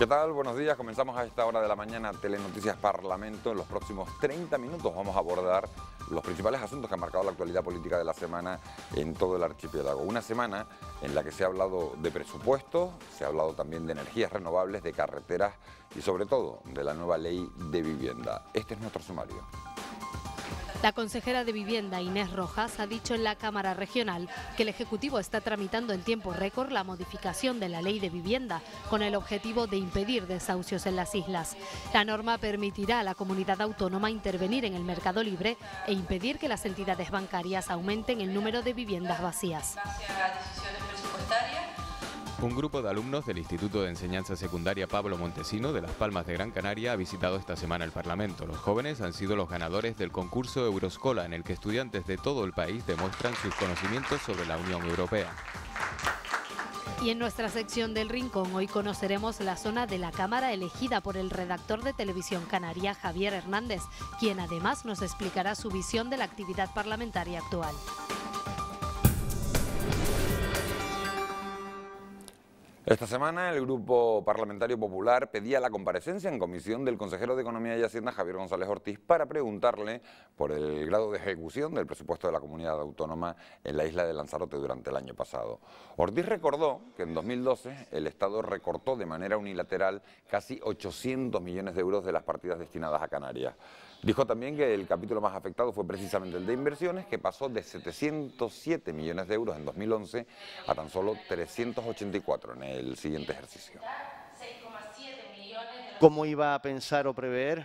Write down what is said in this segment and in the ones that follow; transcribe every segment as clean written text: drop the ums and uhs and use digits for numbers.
¿Qué tal? Buenos días. Comenzamos a esta hora de la mañana Telenoticias Parlamento. En los próximos 30 minutos vamos a abordar los principales asuntos que han marcado la actualidad política de la semana en todo el archipiélago. Una semana en la que se ha hablado de presupuestos, se ha hablado también de energías renovables, de carreteras y sobre todo de la nueva ley de vivienda. Este es nuestro sumario. La consejera de Vivienda, Inés Rojas, ha dicho en la Cámara Regional que el Ejecutivo está tramitando en tiempo récord la modificación de la Ley de Vivienda con el objetivo de impedir desahucios en las islas. La norma permitirá a la comunidad autónoma intervenir en el mercado libre e impedir que las entidades bancarias aumenten el número de viviendas vacías. Un grupo de alumnos del Instituto de Enseñanza Secundaria Pablo Montesino de Las Palmas de Gran Canaria ha visitado esta semana el Parlamento. Los jóvenes han sido los ganadores del concurso Euroscola, en el que estudiantes de todo el país demuestran sus conocimientos sobre la Unión Europea. Y en nuestra sección del Rincón hoy conoceremos la zona de la Cámara elegida por el redactor de Televisión Canaria, Javier Hernández, quien además nos explicará su visión de la actividad parlamentaria actual. Esta semana el Grupo Parlamentario Popular pedía la comparecencia en comisión del consejero de Economía y Hacienda, Javier González Ortiz, para preguntarle por el grado de ejecución del presupuesto de la comunidad autónoma en la isla de Lanzarote durante el año pasado. Ortiz recordó que en 2012 el Estado recortó de manera unilateral casi 800 millones de euros de las partidas destinadas a Canarias. Dijo también que el capítulo más afectado fue precisamente el de inversiones, que pasó de 707 millones de euros en 2011 a tan solo 384 en el siguiente ejercicio. ¿Cómo iba a pensar o prever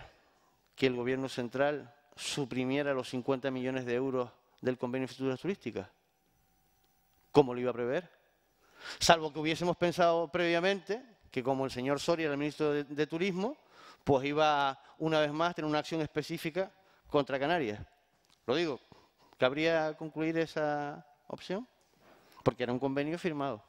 que el Gobierno central suprimiera los 50 millones de euros del convenio de infraestructuras turísticas? ¿Cómo lo iba a prever? Salvo que hubiésemos pensado previamente que, como el señor Soria era el ministro de Turismo, pues iba una vez más a tener una acción específica contra Canarias. Lo digo, ¿cabría concluir esa opción? Porque era un convenio firmado.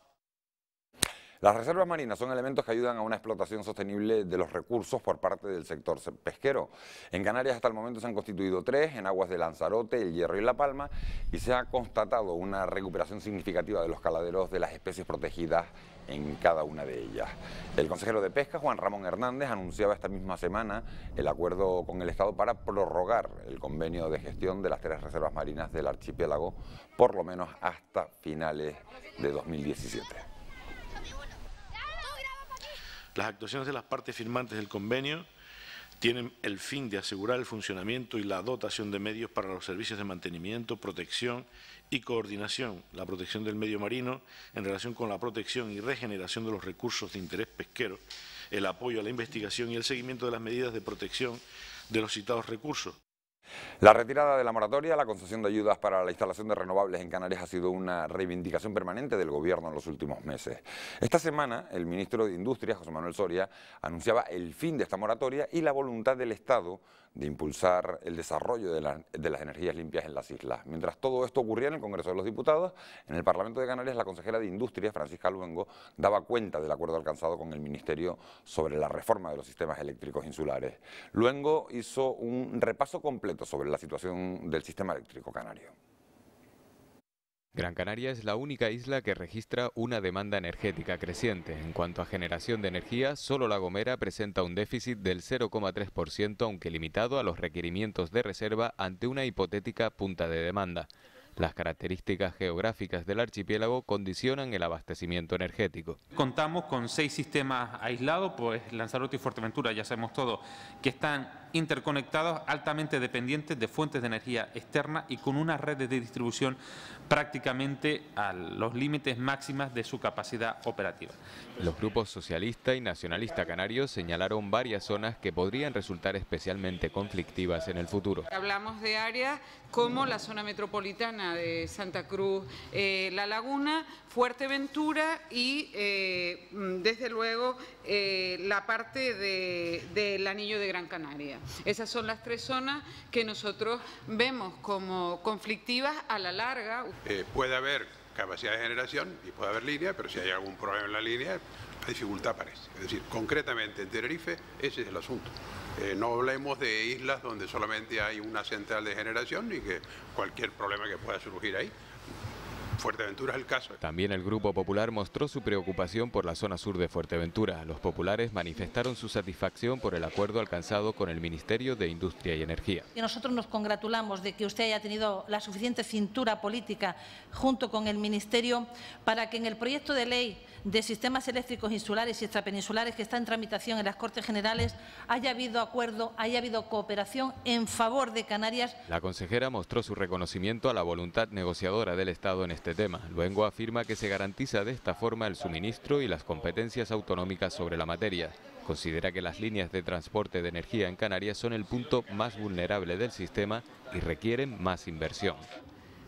Las reservas marinas son elementos que ayudan a una explotación sostenible de los recursos por parte del sector pesquero. En Canarias hasta el momento se han constituido 3, en aguas de Lanzarote, El Hierro y La Palma, y se ha constatado una recuperación significativa de los caladeros de las especies protegidas en cada una de ellas. El consejero de Pesca, Juan Ramón Hernández, anunciaba esta misma semana el acuerdo con el Estado para prorrogar el convenio de gestión de las 3 reservas marinas del archipiélago, por lo menos hasta finales de 2017. Las actuaciones de las partes firmantes del convenio tienen el fin de asegurar el funcionamiento y la dotación de medios para los servicios de mantenimiento, protección y coordinación, la protección del medio marino en relación con la protección y regeneración de los recursos de interés pesquero, el apoyo a la investigación y el seguimiento de las medidas de protección de los citados recursos. La retirada de la moratoria, la concesión de ayudas para la instalación de renovables en Canarias ha sido una reivindicación permanente del Gobierno en los últimos meses. Esta semana, el ministro de Industria, José Manuel Soria, anunciaba el fin de esta moratoria y la voluntad del Estado de impulsar el desarrollo de las energías limpias en las islas. Mientras todo esto ocurría en el Congreso de los Diputados, en el Parlamento de Canarias, la consejera de Industria, Francisca Luengo, daba cuenta del acuerdo alcanzado con el Ministerio sobre la reforma de los sistemas eléctricos insulares. Luengo hizo un repaso completo sobre la situación del sistema eléctrico canario. Gran Canaria es la única isla que registra una demanda energética creciente. En cuanto a generación de energía, solo La Gomera presenta un déficit del 0,3%, aunque limitado a los requerimientos de reserva ante una hipotética punta de demanda. Las características geográficas del archipiélago condicionan el abastecimiento energético. Contamos con 6 sistemas aislados, pues Lanzarote y Fuerteventura, ya sabemos todo, que están interconectados, altamente dependientes de fuentes de energía externa y con una red de distribución prácticamente a los límites máximos de su capacidad operativa. Los grupos socialista y nacionalista canarios señalaron varias zonas que podrían resultar especialmente conflictivas en el futuro. Hablamos de áreas como la zona metropolitana de Santa Cruz, La Laguna, Fuerteventura y desde luego la parte del Anillo de Gran Canaria. Esas son las 3 zonas que nosotros vemos como conflictivas a la larga. Puede haber capacidad de generación y puede haber línea, pero si hay algún problema en la línea, la dificultad aparece. Es decir, concretamente en Tenerife, ese es el asunto. No hablemos de islas donde solamente hay una central de generación y que cualquier problema que pueda surgir ahí Fuerteventura es el caso. También el Grupo Popular mostró su preocupación por la zona sur de Fuerteventura. Los populares manifestaron su satisfacción por el acuerdo alcanzado con el Ministerio de Industria y Energía. Y nosotros nos congratulamos de que usted haya tenido la suficiente cintura política junto con el Ministerio para que en el proyecto de ley de sistemas eléctricos insulares y extrapeninsulares que está en tramitación en las Cortes Generales haya habido acuerdo, haya habido cooperación en favor de Canarias. La consejera mostró su reconocimiento a la voluntad negociadora del Estado en este tema. Luego afirma que se garantiza de esta forma el suministro y las competencias autonómicas sobre la materia. Considera que las líneas de transporte de energía en Canarias son el punto más vulnerable del sistema y requieren más inversión.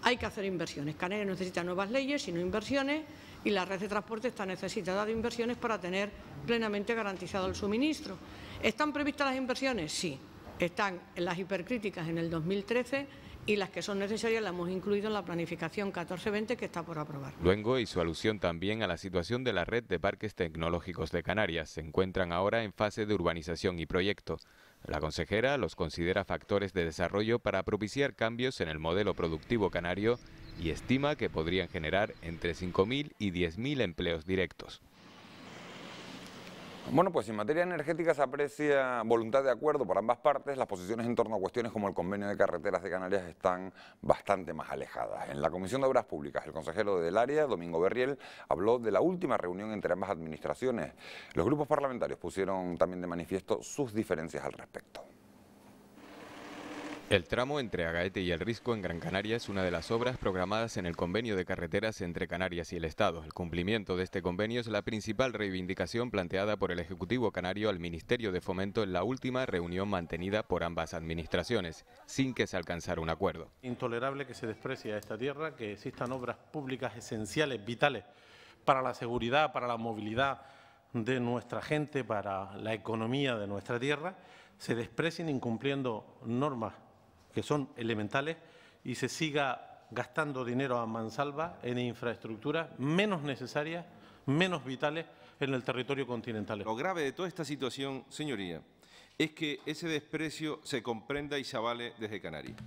Hay que hacer inversiones. Canarias no necesita nuevas leyes, sino inversiones, y la red de transporte está necesitada de inversiones para tener plenamente garantizado el suministro. ¿Están previstas las inversiones? Sí. Están en las hipercríticas en el 2013 y las que son necesarias las hemos incluido en la planificación 1420 que está por aprobar. Luengo hizo alusión también a la situación de la red de parques tecnológicos de Canarias. Se encuentran ahora en fase de urbanización y proyecto. La consejera los considera factores de desarrollo para propiciar cambios en el modelo productivo canario y estima que podrían generar entre 5.000 y 10.000 empleos directos. Bueno, pues en materia energética se aprecia voluntad de acuerdo por ambas partes. Las posiciones en torno a cuestiones como el convenio de carreteras de Canarias están bastante más alejadas. En la Comisión de Obras Públicas, el consejero del área, Domingo Berriel, habló de la última reunión entre ambas administraciones. Los grupos parlamentarios pusieron también de manifiesto sus diferencias al respecto. El tramo entre Agaete y El Risco en Gran Canaria es una de las obras programadas en el convenio de carreteras entre Canarias y el Estado. El cumplimiento de este convenio es la principal reivindicación planteada por el Ejecutivo canario al Ministerio de Fomento en la última reunión mantenida por ambas administraciones, sin que se alcanzara un acuerdo. Intolerable que se desprecie a esta tierra, que existan obras públicas esenciales, vitales, para la seguridad, para la movilidad de nuestra gente, para la economía de nuestra tierra, se desprecien incumpliendo normas que son elementales y se siga gastando dinero a mansalva en infraestructuras menos necesarias, menos vitales en el territorio continental. Lo grave de toda esta situación, señoría, es que ese desprecio se comprenda y se avale desde Canarias.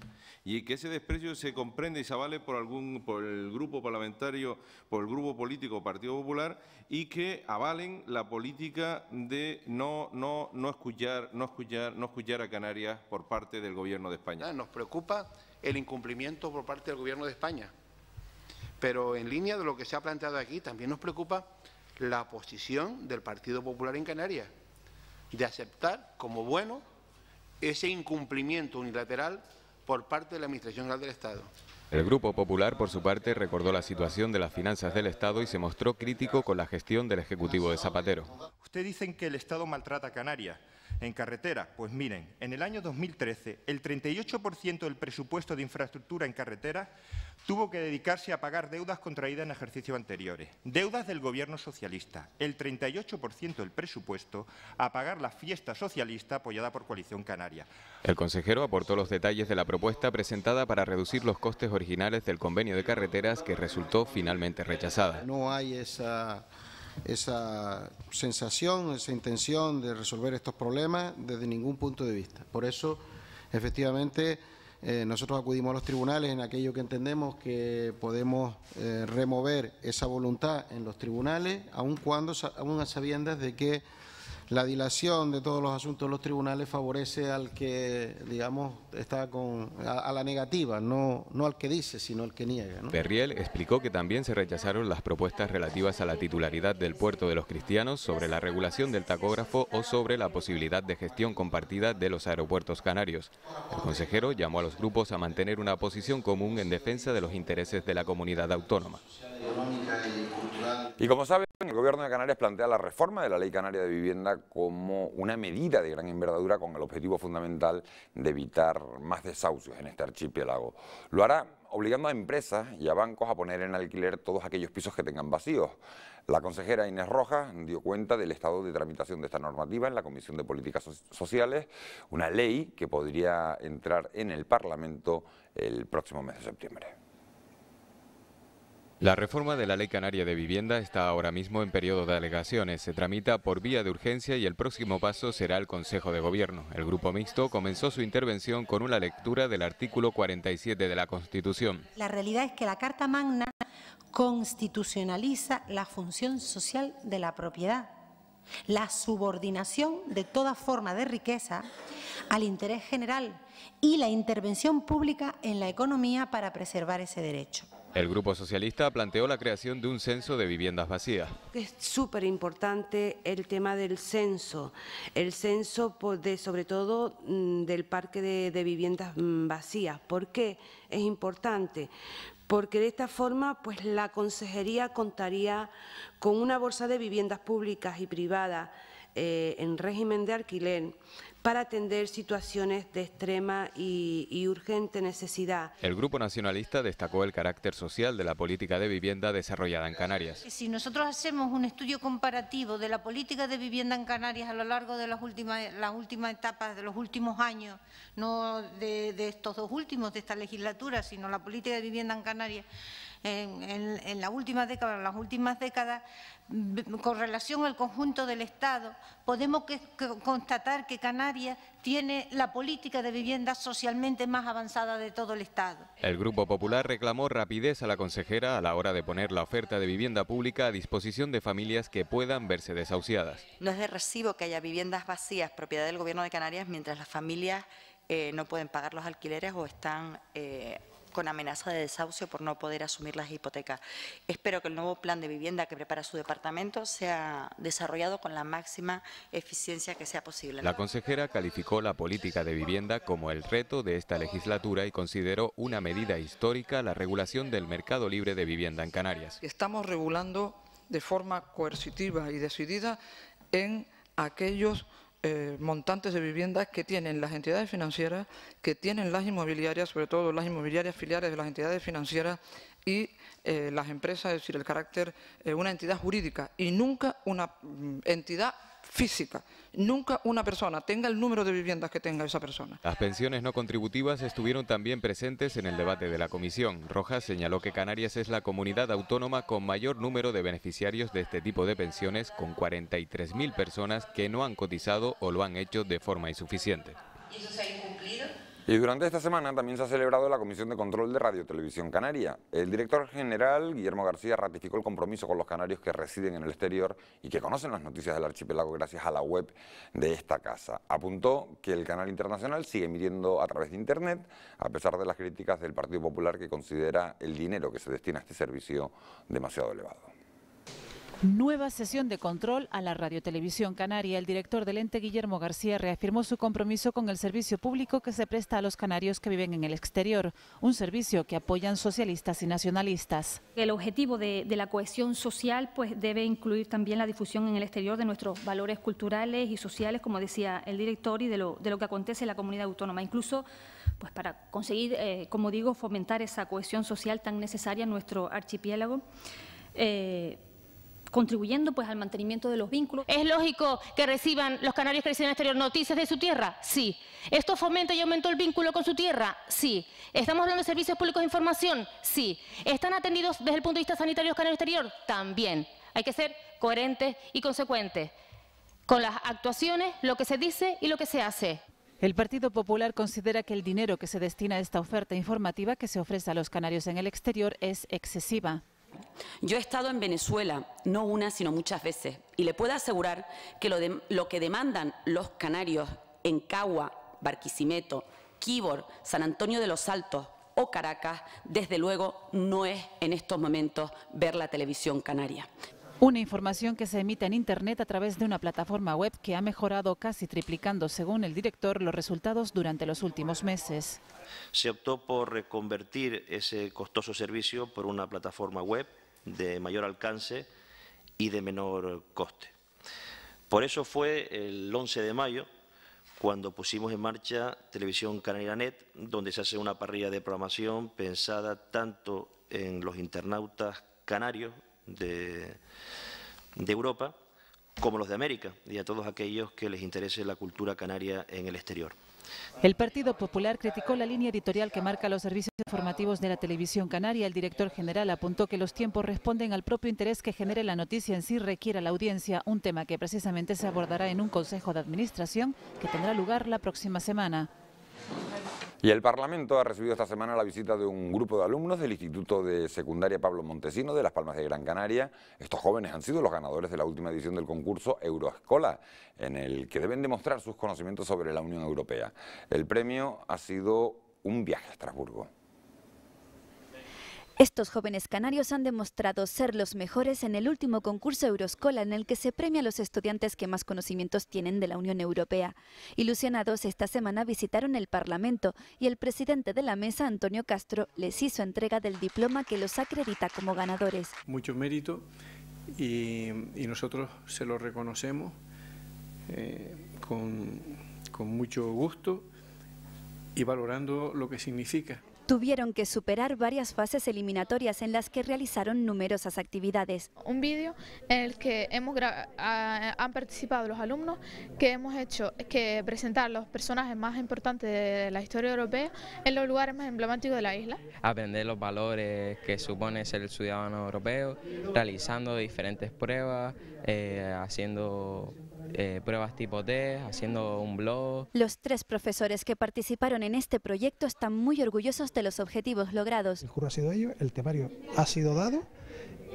Y que ese desprecio se comprenda y se avale por el grupo parlamentario, por el grupo político Partido Popular, y que avalen la política de no escuchar a Canarias por parte del Gobierno de España. Nos preocupa el incumplimiento por parte del Gobierno de España, pero en línea de lo que se ha planteado aquí, también nos preocupa la posición del Partido Popular en Canarias, de aceptar como bueno ese incumplimiento unilateral por parte de la Administración General del Estado. El Grupo Popular, por su parte, recordó la situación de las finanzas del Estado y se mostró crítico con la gestión del Ejecutivo de Zapatero. Ustedes dicen que el Estado maltrata a Canarias en carretera. Pues miren, en el año 2013, el 38% del presupuesto de infraestructura en carretera tuvo que dedicarse a pagar deudas contraídas en ejercicios anteriores, deudas del Gobierno socialista. El 38% del presupuesto a pagar la fiesta socialista apoyada por Coalición Canaria. El consejero aportó los detalles de la propuesta presentada para reducir los costes originales del convenio de carreteras que resultó finalmente rechazada. No hay esa sensación, esa intención de resolver estos problemas desde ningún punto de vista. Por eso, efectivamente, nosotros acudimos a los tribunales en aquello que entendemos que podemos remover esa voluntad en los tribunales, aun a sabiendas de que la dilación de todos los asuntos de los tribunales favorece al que, digamos, está a la negativa, no al que dice, sino al que niega, ¿no? Berriel explicó que también se rechazaron las propuestas relativas a la titularidad del puerto de los Cristianos, sobre la regulación del tacógrafo o sobre la posibilidad de gestión compartida de los aeropuertos canarios. El consejero llamó a los grupos a mantener una posición común en defensa de los intereses de la comunidad autónoma. Y como saben, el Gobierno de Canarias plantea la reforma de la Ley Canaria de Vivienda como una medida de gran envergadura con el objetivo fundamental de evitar más desahucios en este archipiélago. Lo hará obligando a empresas y a bancos a poner en alquiler todos aquellos pisos que tengan vacíos. La consejera Inés Rojas dio cuenta del estado de tramitación de esta normativa en la Comisión de Políticas Sociales, una ley que podría entrar en el Parlamento el próximo mes de septiembre. La reforma de la Ley Canaria de Vivienda está ahora mismo en periodo de alegaciones. Se tramita por vía de urgencia y el próximo paso será el Consejo de Gobierno. El Grupo Mixto comenzó su intervención con una lectura del artículo 47 de la Constitución. La realidad es que la Carta Magna constitucionaliza la función social de la propiedad, la subordinación de toda forma de riqueza al interés general y la intervención pública en la economía para preservar ese derecho. El Grupo Socialista planteó la creación de un censo de viviendas vacías. Es súper importante el tema del censo, sobre todo del parque de viviendas vacías. ¿Por qué es importante? Porque de esta forma pues, la Consejería contaría con una bolsa de viviendas públicas y privadas en régimen de alquiler para atender situaciones de extrema y urgente necesidad. El Grupo Nacionalista destacó el carácter social de la política de vivienda desarrollada en Canarias. Si nosotros hacemos un estudio comparativo de la política de vivienda en Canarias a lo largo de las últimas etapas de los últimos años, no de estos dos últimos de esta legislatura, sino la política de vivienda en Canarias, en las últimas décadas, con relación al conjunto del Estado, podemos constatar que Canarias tiene la política de vivienda socialmente más avanzada de todo el Estado. El Grupo Popular reclamó rapidez a la consejera a la hora de poner la oferta de vivienda pública a disposición de familias que puedan verse desahuciadas. No es de recibo que haya viviendas vacías, propiedad del Gobierno de Canarias, mientras las familias no pueden pagar los alquileres o están con amenaza de desahucio por no poder asumir las hipotecas. Espero que el nuevo plan de vivienda que prepara su departamento sea desarrollado con la máxima eficiencia que sea posible. La consejera calificó la política de vivienda como el reto de esta legislatura y consideró una medida histórica la regulación del mercado libre de vivienda en Canarias. Estamos regulando de forma coercitiva y decidida en aquellos montantes de viviendas que tienen las entidades financieras, que tienen las inmobiliarias, sobre todo las inmobiliarias filiales de las entidades financieras y las empresas, es decir, el carácter, una entidad jurídica y nunca una entidad física, nunca una persona tenga el número de viviendas que tenga esa persona. Las pensiones no contributivas estuvieron también presentes en el debate de la comisión. Rojas señaló que Canarias es la comunidad autónoma con mayor número de beneficiarios de este tipo de pensiones, con 43.000 personas que no han cotizado o lo han hecho de forma insuficiente. ¿Y eso se ha incumplido? Y durante esta semana también se ha celebrado la Comisión de Control de Radio Televisión Canaria. El director general, Guillermo García, ratificó el compromiso con los canarios que residen en el exterior y que conocen las noticias del archipiélago gracias a la web de esta casa. Apuntó que el canal internacional sigue emitiendo a través de Internet, a pesar de las críticas del Partido Popular, que considera el dinero que se destina a este servicio demasiado elevado. Nueva sesión de control a la Radiotelevisión Canaria. El director del ente, Guillermo García, reafirmó su compromiso con el servicio público que se presta a los canarios que viven en el exterior, un servicio que apoyan socialistas y nacionalistas. El objetivo de la cohesión social pues debe incluir también la difusión en el exterior de nuestros valores culturales y sociales, como decía el director, y de lo que acontece en la comunidad autónoma, incluso pues para conseguir, como digo, fomentar esa cohesión social tan necesaria en nuestro archipiélago. Contribuyendo pues al mantenimiento de los vínculos. ¿Es lógico que reciban los canarios que residen en el exterior noticias de su tierra? Sí. ¿Esto fomenta y aumenta el vínculo con su tierra? Sí. ¿Estamos hablando de servicios públicos de información? Sí. ¿Están atendidos desde el punto de vista sanitario los canarios exterior? También. Hay que ser coherentes y consecuentes con las actuaciones, lo que se dice y lo que se hace. El Partido Popular considera que el dinero que se destina a esta oferta informativa que se ofrece a los canarios en el exterior es excesiva. Yo he estado en Venezuela, no una, sino muchas veces, y le puedo asegurar que lo que demandan los canarios en Cagua, Barquisimeto, Quíbor, San Antonio de los Altos o Caracas, desde luego no es en estos momentos ver la televisión canaria. Una información que se emite en Internet a través de una plataforma web que ha mejorado casi triplicando, según el director, los resultados durante los últimos meses. Se optó por reconvertir ese costoso servicio por una plataforma web de mayor alcance y de menor coste. Por eso fue el 11 de mayo cuando pusimos en marcha Televisión Canaria Net, donde se hace una parrilla de programación pensada tanto en los internautas canarios de Europa como los de América y a todos aquellos que les interese la cultura canaria en el exterior. El Partido Popular criticó la línea editorial que marca los servicios informativos de la televisión canaria. El director general apuntó que los tiempos responden al propio interés que genere la noticia en sí requiera la audiencia, un tema que precisamente se abordará en un consejo de administración que tendrá lugar la próxima semana. Y el Parlamento ha recibido esta semana la visita de un grupo de alumnos del Instituto de Secundaria Pablo Montesino de Las Palmas de Gran Canaria. Estos jóvenes han sido los ganadores de la última edición del concurso Euroescola, en el que deben demostrar sus conocimientos sobre la Unión Europea. El premio ha sido un viaje a Estrasburgo. Estos jóvenes canarios han demostrado ser los mejores en el último concurso Euroescola, en el que se premia a los estudiantes que más conocimientos tienen de la Unión Europea. Ilusionados, esta semana visitaron el Parlamento y el presidente de la mesa, Antonio Castro, les hizo entrega del diploma que los acredita como ganadores. Mucho mérito y nosotros se lo reconocemos con mucho gusto y valorando lo que significa. Tuvieron que superar varias fases eliminatorias en las que realizaron numerosas actividades. Un vídeo en el que han participado los alumnos, que hemos hecho que presentar los personajes más importantes de la historia europea en los lugares más emblemáticos de la isla. Aprender los valores que supone ser el ciudadano europeo, realizando diferentes pruebas, haciendo pruebas tipo test, haciendo un blog. Los 3 profesores que participaron en este proyecto están muy orgullosos de los objetivos logrados. El jurado ha sido ellos, el temario ha sido dado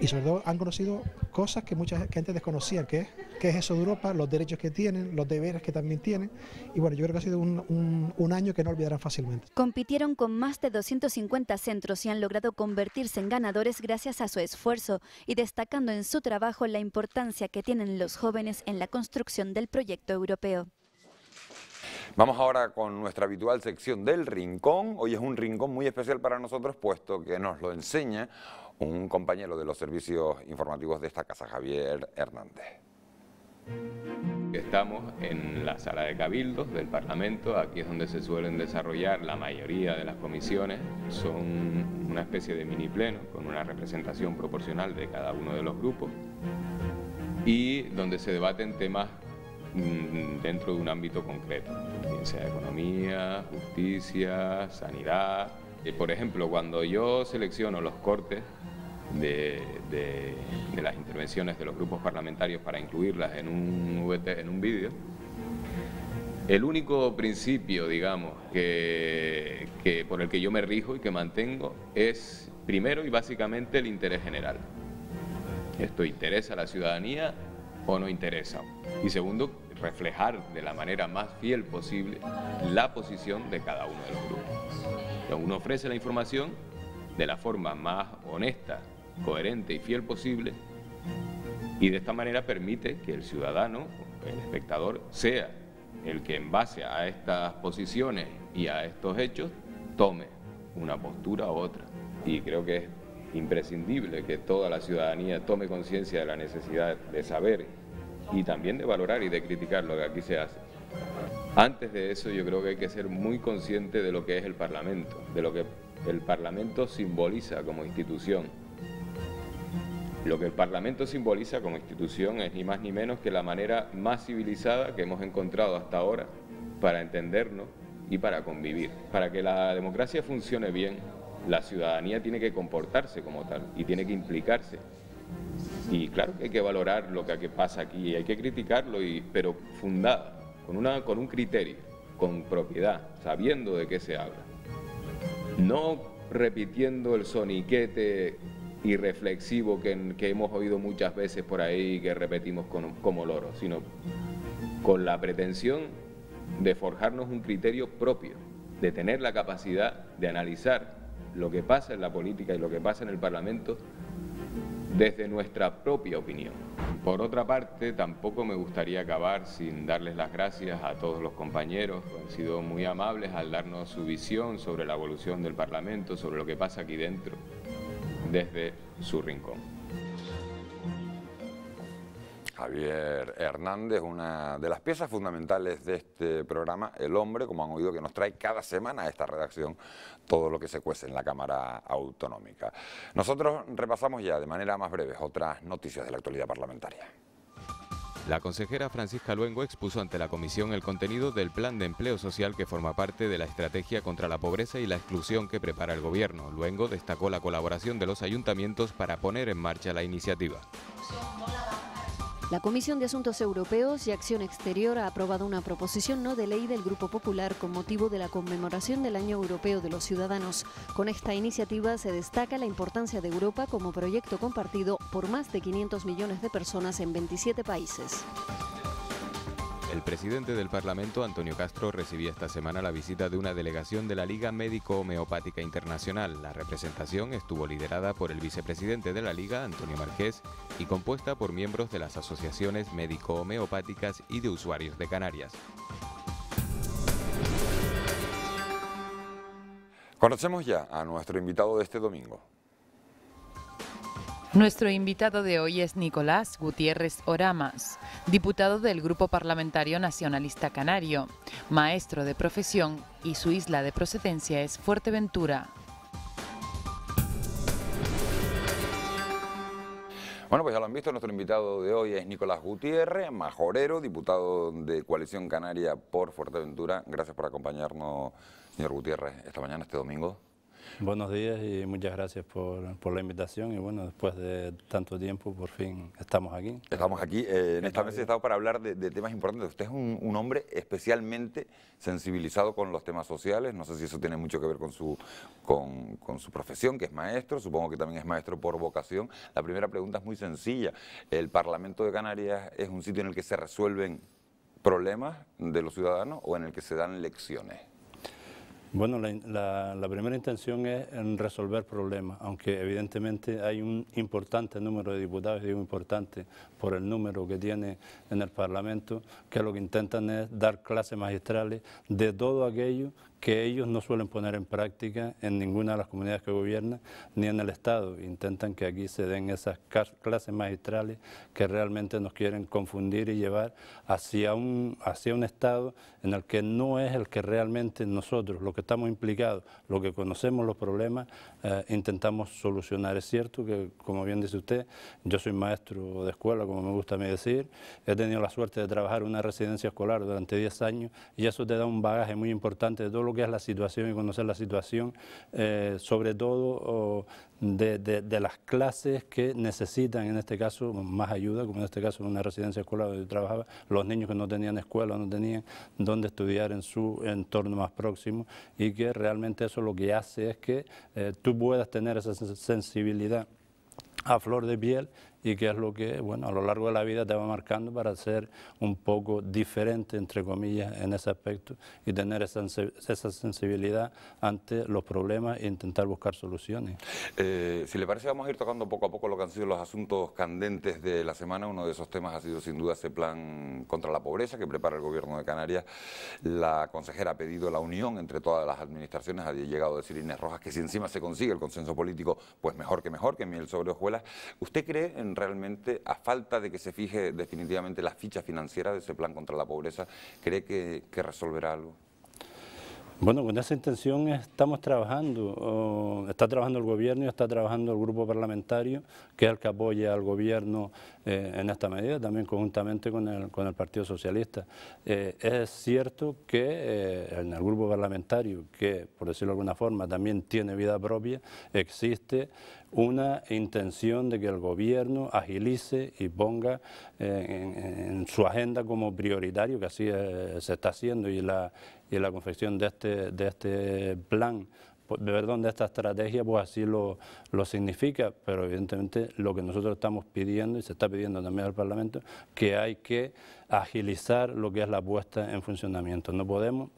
y sobre todo han conocido cosas que mucha gente desconocía, que es eso de Europa, los derechos que tienen, los deberes que también tienen, y bueno, yo creo que ha sido un año que no olvidarán fácilmente. Compitieron con más de 250 centros y han logrado convertirse en ganadores gracias a su esfuerzo y destacando en su trabajo la importancia que tienen los jóvenes en la construcción del proyecto europeo. Vamos ahora con nuestra habitual sección del Rincón. Hoy es un rincón muy especial para nosotros, puesto que nos lo enseña un compañero de los servicios informativos de esta casa, Javier Hernández. Estamos en la sala de cabildos del Parlamento. Aquí es donde se suelen desarrollar la mayoría de las comisiones. Son una especie de mini pleno con una representación proporcional de cada uno de los grupos y donde se debaten temas dentro de un ámbito concreto, bien sea economía, justicia, sanidad. Por ejemplo, cuando yo selecciono los cortes de las intervenciones de los grupos parlamentarios para incluirlas en un vídeo, el único principio, digamos, que por el que yo me rijo y que mantengo es, primero y básicamente, el interés general. ¿Esto interesa a la ciudadanía o no interesa? Y segundo, reflejar de la manera más fiel posible la posición de cada uno de los grupos. Uno ofrece la información de la forma más honesta, coherente y fiel posible, y de esta manera permite que el ciudadano, el espectador, sea el que en base a estas posiciones y a estos hechos tome una postura u otra. Y creo que es imprescindible que toda la ciudadanía tome conciencia de la necesidad de saber y también de valorar y de criticar lo que aquí se hace. Antes de eso, yo creo que hay que ser muy consciente de lo que es el Parlamento, de lo que el Parlamento simboliza como institución. Lo que el Parlamento simboliza como institución es ni más ni menos que la manera más civilizada que hemos encontrado hasta ahora para entendernos y para convivir. Para que la democracia funcione bien, la ciudadanía tiene que comportarse como tal y tiene que implicarse. Y claro que hay que valorar lo que pasa aquí, hay que criticarlo, pero fundada, con un criterio, con propiedad, sabiendo de qué se habla. No repitiendo el soniquete irreflexivo que hemos oído muchas veces por ahí y que repetimos como loros, sino con la pretensión de forjarnos un criterio propio, de tener la capacidad de analizar lo que pasa en la política y lo que pasa en el Parlamento desde nuestra propia opinión. Por otra parte, tampoco me gustaría acabar sin darles las gracias a todos los compañeros que han sido muy amables al darnos su visión sobre la evolución del Parlamento, sobre lo que pasa aquí dentro, desde su rincón. Javier Hernández, una de las piezas fundamentales de este programa, El Hombre, como han oído, que nos trae cada semana a esta redacción todo lo que se cuece en la Cámara Autonómica. Nosotros repasamos ya de manera más breve otras noticias de la actualidad parlamentaria. La consejera Francisca Luengo expuso ante la comisión el contenido del plan de empleo social que forma parte de la estrategia contra la pobreza y la exclusión que prepara el Gobierno. Luengo destacó la colaboración de los ayuntamientos para poner en marcha la iniciativa. La Comisión de Asuntos Europeos y Acción Exterior ha aprobado una proposición no de ley del Grupo Popular con motivo de la conmemoración del Año Europeo de los Ciudadanos. Con esta iniciativa se destaca la importancia de Europa como proyecto compartido por más de 500 millones de personas en 27 países. El presidente del Parlamento, Antonio Castro, recibía esta semana la visita de una delegación de la Liga Médico-Homeopática Internacional. La representación estuvo liderada por el vicepresidente de la Liga, Antonio Marqués, y compuesta por miembros de las asociaciones médico-homeopáticas y de usuarios de Canarias. Conocemos ya a nuestro invitado de este domingo. Nuestro invitado de hoy es Nicolás Gutiérrez Oramas, diputado del Grupo Parlamentario Nacionalista Canario, maestro de profesión y su isla de procedencia es Fuerteventura. Bueno, pues ya lo han visto, nuestro invitado de hoy es Nicolás Gutiérrez, majorero, diputado de Coalición Canaria por Fuerteventura. Gracias por acompañarnos, señor Gutiérrez, esta mañana, este domingo. Buenos días y muchas gracias por la invitación y bueno, después de tanto tiempo por fin estamos aquí. Estamos aquí, en esta mesa he estado para hablar de temas importantes. Usted es un hombre especialmente sensibilizado con los temas sociales, no sé si eso tiene mucho que ver con su profesión, que es maestro, supongo que también es maestro por vocación. La primera pregunta es muy sencilla, ¿el Parlamento de Canarias es un sitio en el que se resuelven problemas de los ciudadanos o en el que se dan lecciones? Bueno, la primera intención es en resolver problemas, aunque evidentemente hay un importante número de diputados, digo importante por el número que tiene en el Parlamento, que lo que intentan es dar clases magistrales de todo aquello que ellos no suelen poner en práctica en ninguna de las comunidades que gobiernan, ni en el Estado. Intentan que aquí se den esas clases magistrales que realmente nos quieren confundir y llevar hacia un Estado en el que no es el que realmente nosotros, los que estamos implicados, los que conocemos los problemas, intentamos solucionar. Es cierto que, como bien dice usted, yo soy maestro de escuela, como me gusta a mí decir, he tenido la suerte de trabajar en una residencia escolar durante 10 años y eso te da un bagaje muy importante de todo lo que es la situación y conocer la situación, sobre todo de las clases que necesitan, en este caso, más ayuda, como en este caso en una residencia escolar donde yo trabajaba, los niños que no tenían escuela, no tenían dónde estudiar en su entorno más próximo y que realmente eso lo que hace es que tú puedas tener esa sensibilidad a flor de piel y que es lo que, bueno, a lo largo de la vida te va marcando para ser un poco diferente, entre comillas, en ese aspecto y tener esa sensibilidad ante los problemas e intentar buscar soluciones. Si le parece, vamos a ir tocando poco a poco lo que han sido los asuntos candentes de la semana. Uno de esos temas ha sido sin duda ese plan contra la pobreza que prepara el Gobierno de Canarias. La consejera ha pedido la unión entre todas las administraciones, ha llegado a decir Inés Rojas que si encima se consigue el consenso político, pues mejor, que miel sobre hojuelas. ¿Usted cree realmente, a falta de que se fije definitivamente la ficha financiera de ese plan contra la pobreza, cree que resolverá algo? Bueno, con esa intención estamos trabajando, está trabajando el Gobierno y está trabajando el grupo parlamentario, que es el que apoya al Gobierno en esta medida, también conjuntamente con el Partido Socialista. Es cierto que en el grupo parlamentario, que por decirlo de alguna forma también tiene vida propia, existe una intención de que el Gobierno agilice y ponga en su agenda como prioritario, que así se está haciendo, y la confección de este plan, de esta estrategia, pues así lo significa, pero evidentemente lo que nosotros estamos pidiendo, y se está pidiendo también al Parlamento, que hay que agilizar lo que es la puesta en funcionamiento. No podemos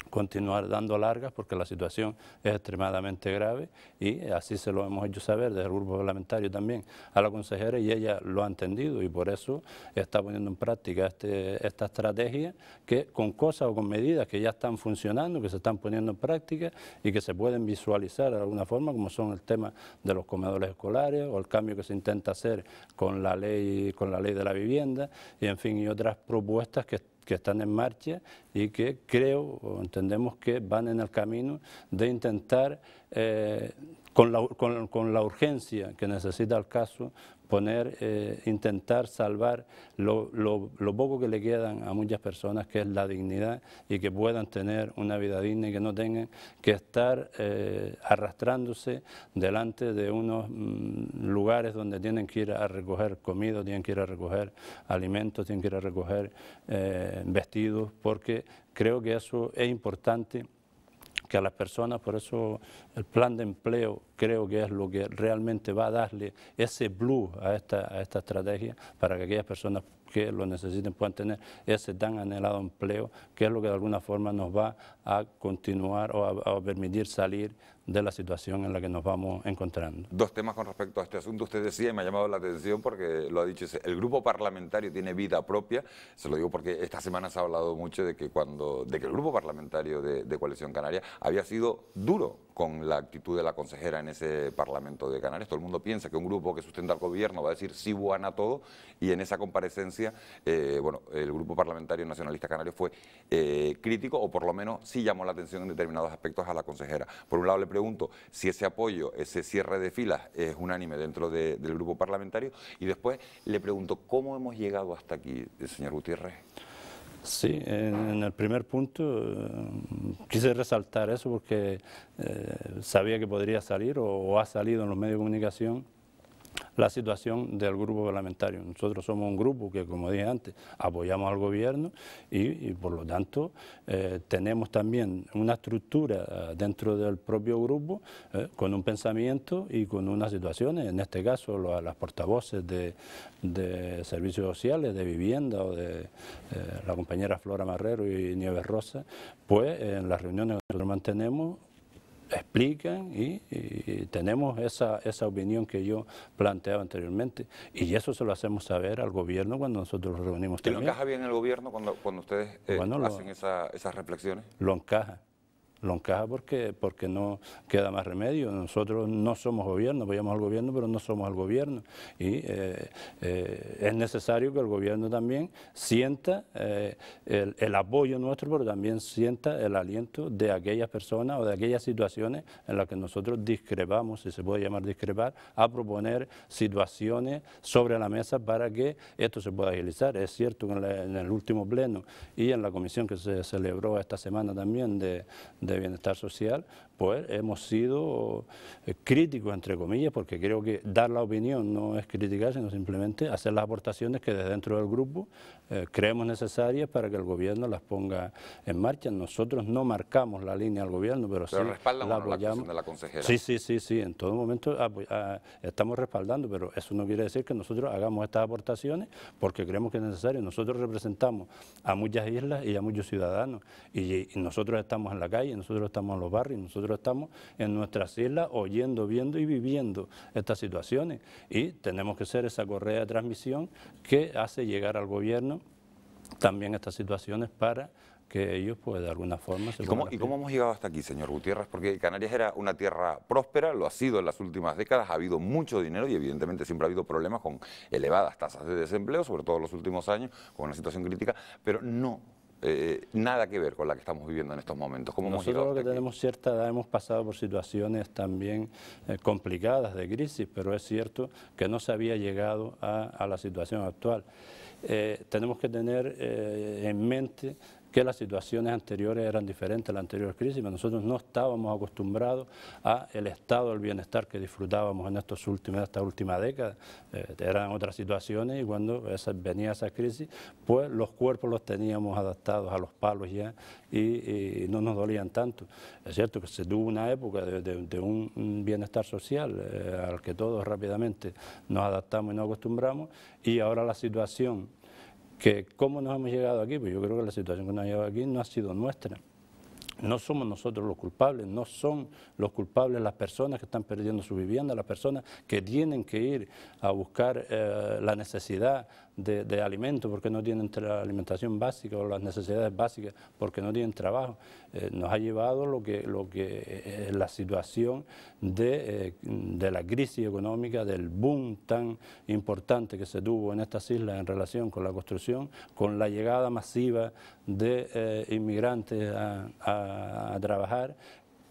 continuar dando largas porque la situación es extremadamente grave y así se lo hemos hecho saber desde el grupo parlamentario también a la consejera y ella lo ha entendido y por eso está poniendo en práctica esta estrategia que con cosas o con medidas que ya están funcionando, que se están poniendo en práctica y que se pueden visualizar de alguna forma, como son el tema de los comedores escolares o el cambio que se intenta hacer con la ley de la vivienda y en fin y otras propuestas que están en marcha y que creo o entendemos que van en el camino de intentar, con la urgencia que necesita el caso, intentar salvar lo poco que le quedan a muchas personas, que es la dignidad, y que puedan tener una vida digna y que no tengan que estar arrastrándose delante de unos lugares donde tienen que ir a recoger comida, tienen que ir a recoger alimentos, tienen que ir a recoger vestidos, porque creo que eso es importante, que a las personas, por eso el plan de empleo creo que es lo que realmente va a darle ese plus a esta estrategia, para que aquellas personas que lo necesiten puedan tener ese tan anhelado empleo, que es lo que de alguna forma nos va a continuar o a permitir salir de la situación en la que nos vamos encontrando. Dos temas con respecto a este asunto. Usted decía, y me ha llamado la atención porque lo ha dicho, el grupo parlamentario tiene vida propia. Se lo digo porque esta semana se ha hablado mucho de que el grupo parlamentario de Coalición Canaria había sido duro con la actitud de la consejera en ese Parlamento de Canarias. Todo el mundo piensa que un grupo que sustenta al gobierno va a decir sí, buena a todo, y en esa comparecencia, bueno, el grupo parlamentario nacionalista canario fue crítico, o por lo menos sí llamó la atención en determinados aspectos a la consejera. Por un lado le pregunto si ese apoyo, ese cierre de filas es unánime dentro del grupo parlamentario, y después le pregunto cómo hemos llegado hasta aquí, señor Gutiérrez. Sí, en el primer punto quise resaltar eso porque sabía que podría salir o ha salido en los medios de comunicación la situación del grupo parlamentario. Nosotros somos un grupo que, como dije antes, apoyamos al gobierno y por lo tanto tenemos también una estructura dentro del propio grupo con un pensamiento y con unas situaciones, en este caso las portavoces de servicios sociales, de vivienda, o de la compañera Flora Marrero y Nieves Rosa, pues en las reuniones que nosotros mantenemos explican y tenemos esa opinión que yo planteaba anteriormente, y eso se lo hacemos saber al gobierno cuando nosotros nos reunimos ¿Que también. lo encaja bien el gobierno cuando ustedes hacen esas reflexiones? Lo encaja porque no queda más remedio. Nosotros no somos gobierno, apoyamos al gobierno, pero no somos el gobierno, y es necesario que el gobierno también sienta el apoyo nuestro, pero también sienta el aliento de aquellas personas o de aquellas situaciones en las que nosotros discrepamos, si se puede llamar discrepar, a proponer situaciones sobre la mesa para que esto se pueda agilizar. Es cierto que en el último pleno y en la comisión que se celebró esta semana también de Bienestar Social, pues hemos sido críticos, entre comillas, porque creo que dar la opinión no es criticar, sino simplemente hacer las aportaciones que desde dentro del grupo creemos necesarias para que el gobierno las ponga en marcha. Nosotros no marcamos la línea al gobierno, pero sí respaldan la la apoyamos. de la consejera. Sí, en todo momento estamos respaldando, pero eso no quiere decir que nosotros hagamos estas aportaciones porque creemos que es necesario. Nosotros representamos a muchas islas y a muchos ciudadanos, y nosotros estamos en la calle, nosotros estamos en los barrios, nosotros estamos en nuestras islas oyendo, viendo y viviendo estas situaciones, y tenemos que ser esa correa de transmisión que hace llegar al gobierno también estas situaciones para que ellos, pues, de alguna forma se ¿Y cómo hemos llegado hasta aquí, señor Gutiérrez? Porque Canarias era una tierra próspera, lo ha sido en las últimas décadas, ha habido mucho dinero y evidentemente siempre ha habido problemas con elevadas tasas de desempleo, sobre todo en los últimos años, con una situación crítica, pero no nada que ver con la que estamos viviendo en estos momentos. ¿Cómo hemos llegado hasta aquí? Tenemos cierta edad, hemos pasado por situaciones también complicadas de crisis, pero es cierto que no se había llegado a la situación actual. Tenemos que tener en mente que las situaciones anteriores eran diferentes a la anterior crisis. Nosotros no estábamos acostumbrados al estado del bienestar que disfrutábamos en esta última década. Eran otras situaciones, y cuando venía esa crisis, pues los cuerpos los teníamos adaptados a los palos ya y no nos dolían tanto. Es cierto que se tuvo una época de un bienestar social al que todos rápidamente nos adaptamos y nos acostumbramos, y ahora la situación ¿cómo nos hemos llegado aquí? Pues yo creo que la situación que nos ha llegado aquí no ha sido nuestra. No somos nosotros los culpables, no son los culpables las personas que están perdiendo su vivienda, las personas que tienen que ir a buscar la necesidad de alimentos porque no tienen la alimentación básica, o las necesidades básicas porque no tienen trabajo. Nos ha llevado la situación de la crisis económica, del boom tan importante que se tuvo en estas islas en relación con la construcción, con la llegada masiva de inmigrantes a trabajar,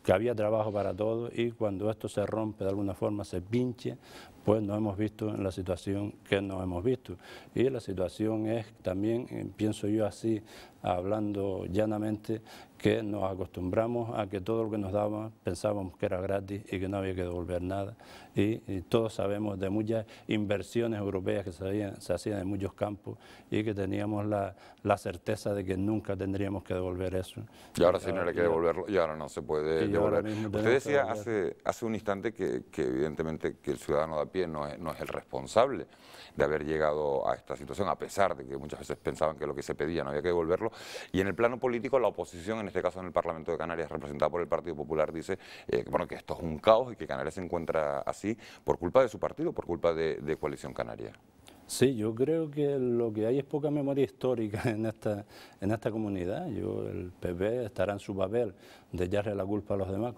que había trabajo para todos, y cuando esto se rompe de alguna forma, se pinche, pues nos hemos visto en la situación que nos hemos visto. Y la situación es también, pienso yo así, hablando llanamente, que nos acostumbramos a que todo lo que nos daban pensábamos que era gratis y que no había que devolver nada. Y todos sabemos de muchas inversiones europeas que se hacían en muchos campos y que teníamos la certeza de que nunca tendríamos que devolver eso. Y ahora sí no hay que devolverlo y ahora no se puede devolver. Usted decía hace un instante que evidentemente que el ciudadano de a pie no es el responsable de haber llegado a esta situación, a pesar de que muchas veces pensaban que lo que se pedía no había que devolverlo. Y en el plano político, la oposición, en este caso en el Parlamento de Canarias, representada por el Partido Popular, dice que esto es un caos y que Canarias se encuentra así por culpa de su partido, por culpa de Coalición Canaria. Sí, yo creo que lo que hay es poca memoria histórica en esta comunidad. El PP estará en su papel de echarle la culpa a los demás,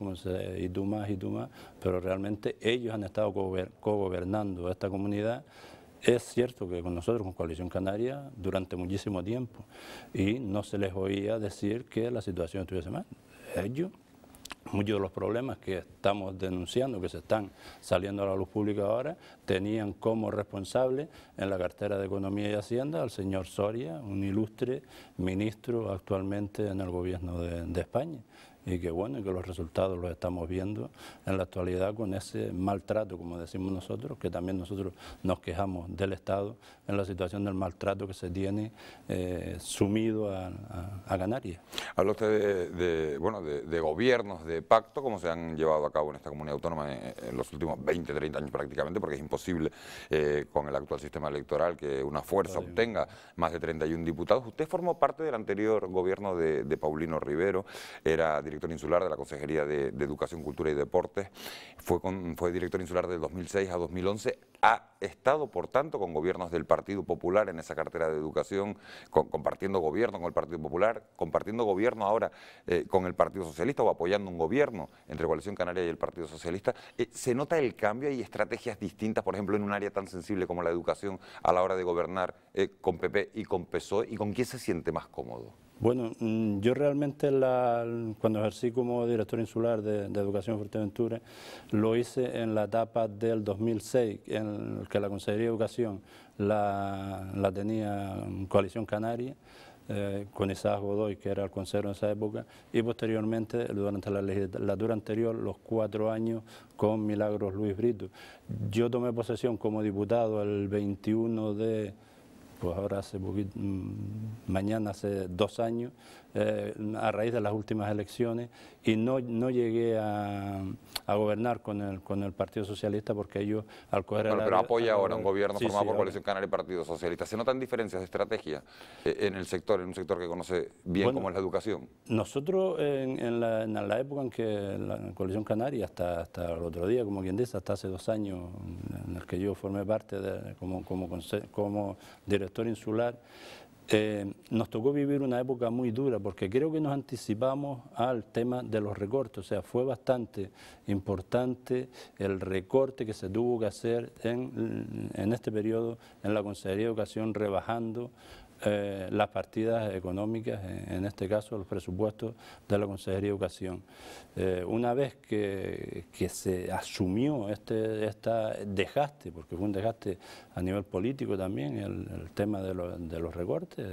y tú más, pero realmente ellos han estado cogobernando esta comunidad. Es cierto que con nosotros, con Coalición Canaria, durante muchísimo tiempo, y no se les oía decir que la situación estuviese mal. Ellos, muchos de los problemas que estamos denunciando, que se están saliendo a la luz pública ahora, tenían como responsable en la cartera de Economía y Hacienda al señor Soria, un ilustre ministro actualmente en el gobierno de España. Y que bueno, que los resultados los estamos viendo en la actualidad con ese maltrato, como decimos nosotros, que también nosotros nos quejamos del Estado en la situación del maltrato que se tiene sumido a Canarias. Habla usted de gobiernos, de pacto, como se han llevado a cabo en esta comunidad autónoma en los últimos 20, 30 años prácticamente, porque es imposible con el actual sistema electoral que una fuerza obtenga más de 31 diputados. Usted formó parte del anterior gobierno de Paulino Rivero, era director insular de la Consejería de Educación, Cultura y Deportes, fue director insular del 2006 a 2011, ha estado, por tanto, con gobiernos del Partido Popular en esa cartera de educación, compartiendo gobierno con el Partido Popular, compartiendo gobierno ahora con el Partido Socialista o apoyando un gobierno entre Coalición Canaria y el Partido Socialista. ¿Se nota el cambio? ¿Hay estrategias distintas, por ejemplo, en un área tan sensible como la educación a la hora de gobernar con PP y con PSOE? ¿Y con quién se siente más cómodo? Bueno, yo realmente cuando ejercí como director insular de Educación Fuerteventura, lo hice en la etapa del 2006, en que la Consejería de Educación la tenía Coalición Canaria, con Isaac Godoy, que era el consejero en esa época, y posteriormente, durante la legislatura anterior, los 4 años con Milagros Luis Brito. Yo tomé posesión como diputado el 21 de... pues ahora mañana hace 2 años, a raíz de las últimas elecciones, y no llegué a gobernar con el Partido Socialista porque ellos, al coger pero apoya ahora un gobierno formado por Coalición Canaria y Partido Socialista. ¿Se notan diferencias de estrategia en el sector, en un sector que conoce bien cómo es la educación? Nosotros, en la época en que la Coalición Canaria, hasta el otro día, como quien dice, hasta hace 2 años, en el que yo formé parte como director insular, nos tocó vivir una época muy dura porque creo que nos anticipamos al tema de los recortes. O sea, fue bastante importante el recorte que se tuvo que hacer en este periodo en la Consejería de Educación, rebajando las partidas económicas, en este caso los presupuestos de la Consejería de Educación. Una vez que se asumió este desgaste, porque fue un desgaste a nivel político también, el tema de los recortes,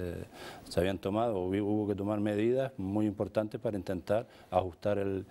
se habían tomado, hubo que tomar medidas muy importantes para intentar ajustar el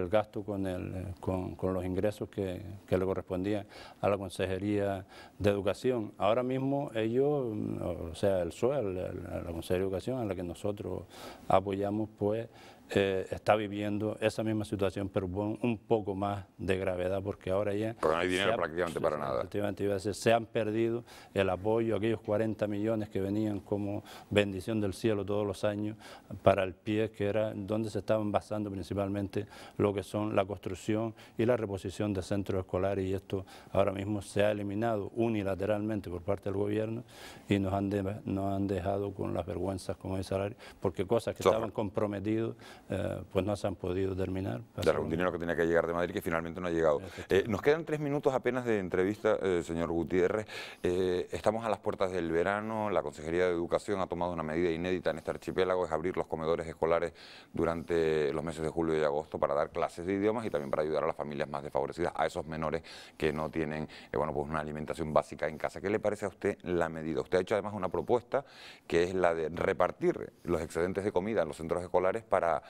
gasto con los ingresos que le correspondían a la Consejería de Educación. Ahora mismo ellos, o sea, el PSOE, la Consejería de Educación, a la que nosotros apoyamos, pues está viviendo esa misma situación, pero con un poco más de gravedad, porque ahora ya... Porque no hay dinero prácticamente para nada. Efectivamente, iba a decir, se han perdido el apoyo, aquellos 40 millones que venían como bendición del cielo todos los años para el PIE, que era donde se estaban basando principalmente lo que son la construcción y la reposición de centros escolares, y esto ahora mismo se ha eliminado unilateralmente por parte del gobierno y nos han dejado con las vergüenzas con el salario, porque cosas que estaban comprometidos pues no se han podido terminar. De algún dinero que tenía que llegar de Madrid que finalmente no ha llegado. Nos quedan 3 minutos apenas de entrevista, señor Gutiérrez. Estamos a las puertas del verano, la Consejería de Educación ha tomado una medida inédita en este archipiélago, es abrir los comedores escolares durante los meses de julio y agosto para dar clases de idiomas y también para ayudar a las familias más desfavorecidas, a esos menores que no tienen bueno, pues una alimentación básica en casa. ¿Qué le parece a usted la medida? Usted ha hecho además una propuesta que es la de repartir los excedentes de comida en los centros escolares para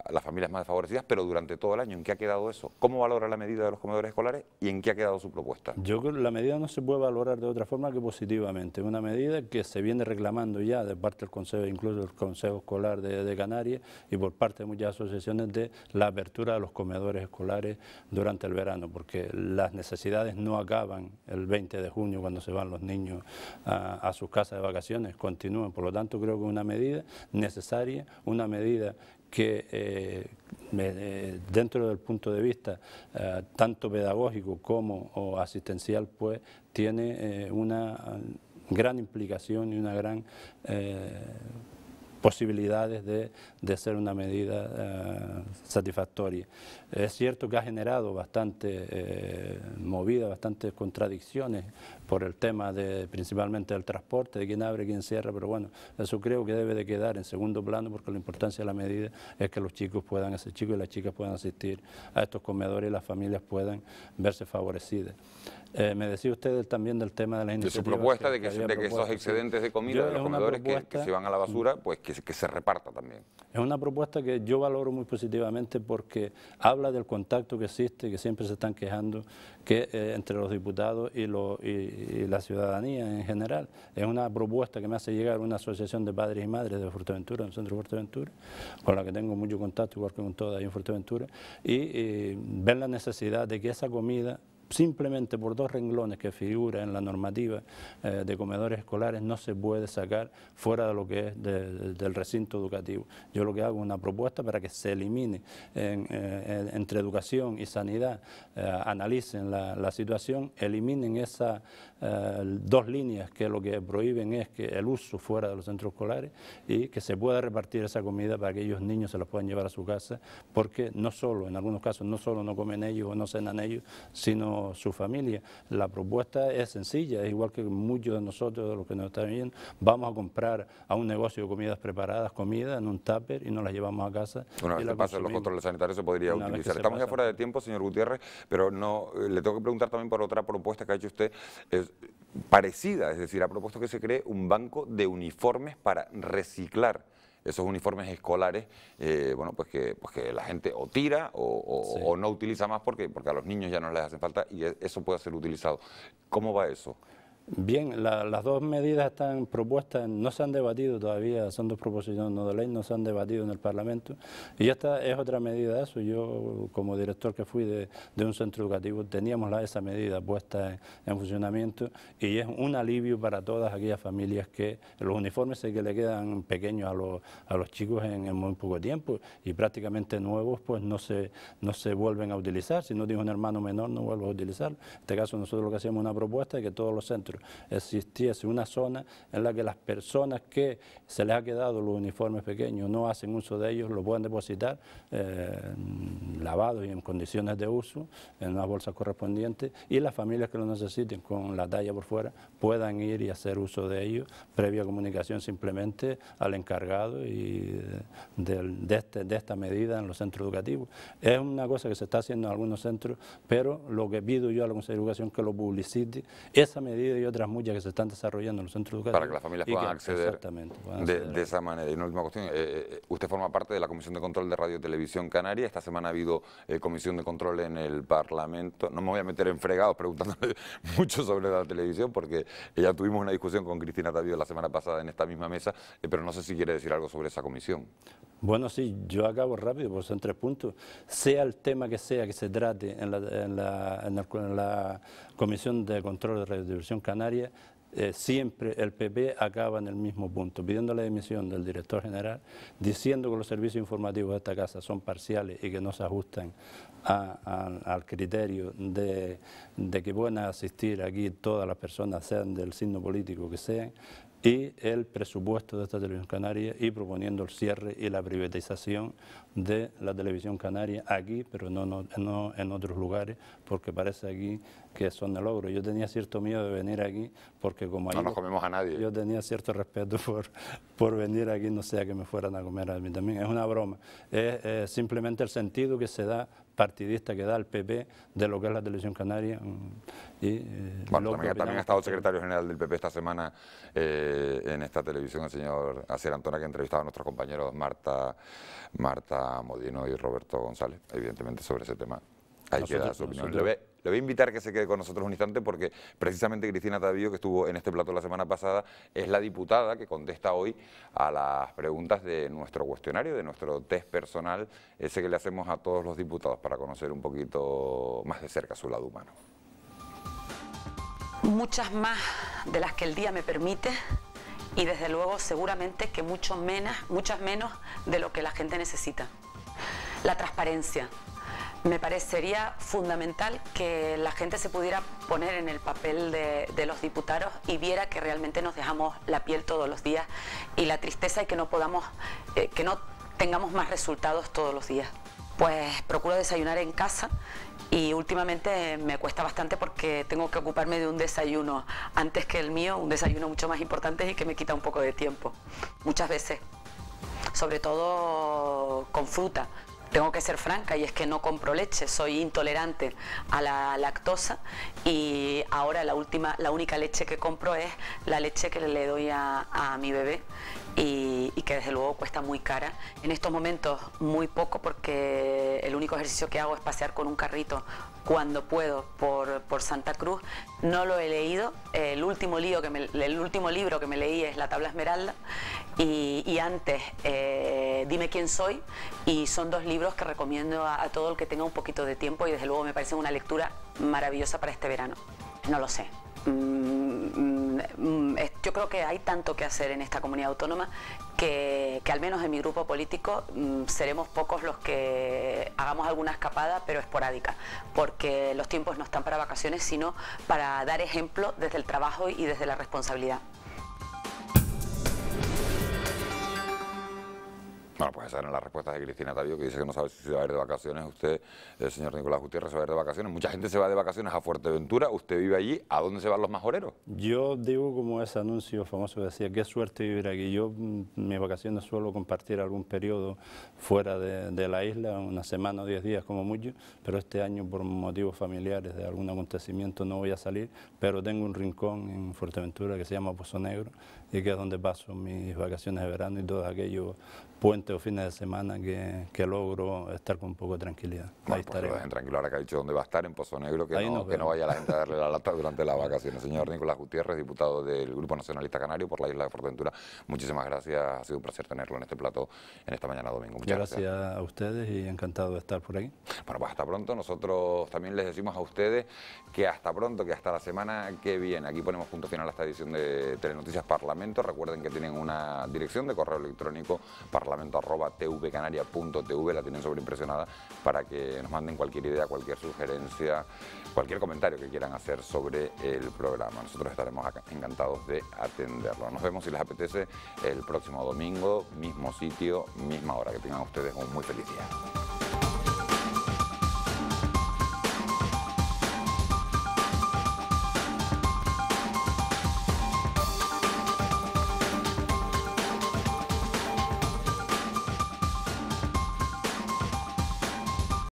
las familias más desfavorecidas, pero durante todo el año. ¿En qué ha quedado eso? ¿Cómo valora la medida de los comedores escolares y en qué ha quedado su propuesta? Yo creo que la medida no se puede valorar de otra forma que positivamente. Una medida que se viene reclamando ya de parte del Consejo, incluso del Consejo Escolar de Canarias y por parte de muchas asociaciones, de la apertura de los comedores escolares durante el verano, porque las necesidades no acaban el 20 de junio cuando se van los niños a sus casas de vacaciones, continúan. Por lo tanto, creo que una medida necesaria, una medida que dentro del punto de vista tanto pedagógico como asistencial, pues tiene una gran implicación y una gran posibilidades de ser una medida satisfactoria. Es cierto que ha generado bastante movida, bastantes contradicciones por el tema principalmente del transporte, de quién abre, quién cierra, pero bueno, eso creo que debe de quedar en segundo plano porque la importancia de la medida es que los chicos y las chicas puedan asistir a estos comedores y las familias puedan verse favorecidas. Me decía usted también del tema de las iniciativas. De su propuesta de que esos excedentes de comida de los comedores que se van a la basura, pues que se reparta también. Es una propuesta que yo valoro muy positivamente porque habla del contacto que existe, que siempre se están quejando, que entre los diputados y la ciudadanía en general. Es una propuesta que me hace llegar una asociación de padres y madres de Fuerteventura, en el centro de Fuerteventura, con la que tengo mucho contacto, igual que con todas ahí en Fuerteventura, y ver la necesidad de que esa comida, simplemente por 2 renglones que figura en la normativa de comedores escolares, no se puede sacar fuera de lo que es del recinto educativo. Yo lo que hago es una propuesta para que se elimine entre educación y sanidad, analicen la situación, eliminen esas 2 líneas que lo que prohíben es que el uso fuera de los centros escolares y que se pueda repartir esa comida para que aquellos niños se la puedan llevar a su casa, porque no solo, en algunos casos, no solo no comen ellos o no cenan ellos, sino su familia. La propuesta es sencilla, es igual que muchos de nosotros, de los que nos están viendo, vamos a comprar a un negocio de comidas preparadas, comida en un tupper y nos las llevamos a casa. Una vez que pasen los controles sanitarios se podría utilizar. Estamos ya fuera de tiempo, señor Gutiérrez, pero no le tengo que preguntar también por otra propuesta que ha hecho usted, parecida, es decir, ha propuesto que se cree un banco de uniformes para reciclar esos uniformes escolares, bueno, pues que la gente o tira o no utiliza más porque a los niños ya no les hacen falta y eso puede ser utilizado. ¿Cómo va eso? Bien, las 2 medidas están propuestas, no se han debatido todavía, son 2 proposiciones no de ley, no se han debatido en el Parlamento y esta es otra medida de eso. Yo, como director que fui de un centro educativo, teníamos esa medida puesta en funcionamiento y es un alivio para todas aquellas familias que los uniformes sé que le quedan pequeños a los chicos en muy poco tiempo y prácticamente nuevos pues no se vuelven a utilizar. Si no tienes un hermano menor no vuelves a utilizarlo. En este caso nosotros lo que hacíamos una propuesta de que todos los centros existiese una zona en la que las personas que se les ha quedado los uniformes pequeños no hacen uso de ellos, lo puedan depositar lavados y en condiciones de uso en unas bolsas correspondientes y las familias que lo necesiten con la talla por fuera puedan ir y hacer uso de ellos previa comunicación simplemente al encargado y de esta medida en los centros educativos. Es una cosa que se está haciendo en algunos centros, pero lo que pido yo a la Consejería de Educación es que lo publicite, esa medida y otras muchas que se están desarrollando en los centros educativos. Para que las familias puedan acceder de esa manera. Y una última cuestión, usted forma parte de la Comisión de Control de Radio y Televisión Canaria. Esta semana ha habido Comisión de Control en el Parlamento. No me voy a meter en fregados preguntándole mucho sobre la televisión, porque ya tuvimos una discusión con Cristina Tavío la semana pasada en esta misma mesa, pero no sé si quiere decir algo sobre esa comisión. Bueno, sí, yo acabo rápido, pues son 3 puntos. Sea el tema que sea que se trate en la Comisión de Control de Radio y Televisión Canaria, siempre el PP acaba en el mismo punto, pidiendo la dimisión del director general, diciendo que los servicios informativos de esta casa son parciales y que no se ajustan al criterio de que puedan asistir aquí todas las personas, sean del signo político que sean, y el presupuesto de esta televisión canaria y proponiendo el cierre y la privatización de la televisión canaria aquí, pero no en otros lugares, porque parece aquí que son de logro. Yo tenía cierto miedo de venir aquí, porque como ahí no nos comemos a nadie. Yo tenía cierto respeto por venir aquí, no sea que me fueran a comer a mí también. Es una broma. Es simplemente el sentido que se da partidista que da el PP de lo que es la televisión canaria. Bueno, también ha estado el secretario general del PP esta semana en esta televisión, el señor Asier Antona, que ha entrevistado a nuestros compañeros Marta Modino y Roberto González, evidentemente sobre ese tema. Ahí queda su opinión. Le voy a invitar a que se quede con nosotros un instante porque precisamente Cristina Tavío, que estuvo en este plató la semana pasada, es la diputada que contesta hoy a las preguntas de nuestro cuestionario, de nuestro test personal, ese que le hacemos a todos los diputados para conocer un poquito más de cerca su lado humano. Muchas más de las que el día me permite y desde luego seguramente que muchas menos de lo que la gente necesita. La transparencia. Me parecería fundamental que la gente se pudiera poner en el papel de los diputados y viera que realmente nos dejamos la piel todos los días y la tristeza y que no tengamos más resultados todos los días. Pues procuro desayunar en casa y últimamente me cuesta bastante porque tengo que ocuparme de un desayuno antes que el mío, un desayuno mucho más importante y que me quita un poco de tiempo. Muchas veces, sobre todo con fruta. Tengo que ser franca y es que no compro leche, soy intolerante a la lactosa y ahora la única leche que compro es la leche que le doy a mi bebé y que desde luego cuesta muy cara. En estos momentos muy poco porque el único ejercicio que hago es pasear con un carrito cuando puedo por Santa Cruz. No lo he leído, el último libro que me leí es La Tabla Esmeralda y antes Dime quién soy, y son dos libros que recomiendo a todo el que tenga un poquito de tiempo y desde luego me parecen una lectura maravillosa para este verano. No lo sé. Yo creo que hay tanto que hacer en esta comunidad autónoma que al menos en mi grupo político seremos pocos los que hagamos alguna escapada, pero esporádica, porque los tiempos no están para vacaciones, sino para dar ejemplo desde el trabajo y desde la responsabilidad. Bueno, pues esas eran las respuestas de Cristina Tavío, que dice que no sabe si se va a ir de vacaciones. Usted, el señor Nicolás Gutiérrez, se va a ir de vacaciones. Mucha gente se va de vacaciones a Fuerteventura. ¿Usted vive allí? ¿A dónde se van los majoreros? Yo digo como ese anuncio famoso que decía, qué suerte vivir aquí. Yo mis vacaciones suelo compartir algún periodo fuera de la isla, una semana o 10 días como mucho, pero este año por motivos familiares de algún acontecimiento no voy a salir, pero tengo un rincón en Fuerteventura que se llama Pozo Negro y que es donde paso mis vacaciones de verano y todos aquellos puentes o fines de semana que logro estar con un poco de tranquilidad. Bueno, ahí estaré. Pues tranquilo, ahora que ha dicho dónde va a estar, en Pozo Negro, que no vaya la gente a darle la lata durante las vacaciones. Señor Nicolás Gutiérrez, diputado del Grupo Nacionalista Canario por la isla de Fuerteventura, muchísimas gracias, ha sido un placer tenerlo en este plató en esta mañana domingo. Muchas gracias a ustedes y encantado de estar por aquí. Bueno, pues hasta pronto. Nosotros también les decimos a ustedes que hasta pronto, que hasta la semana que viene. Aquí ponemos punto final a esta edición de Telenoticias Parlamento. Recuerden que tienen una dirección de correo electrónico parlamento@tvcanaria.tv, la tienen sobreimpresionada para que nos manden cualquier idea, cualquier sugerencia, cualquier comentario que quieran hacer sobre el programa. Nosotros estaremos acá encantados de atenderlo. Nos vemos, si les apetece, el próximo domingo, mismo sitio, misma hora. Que tengan ustedes un muy feliz día.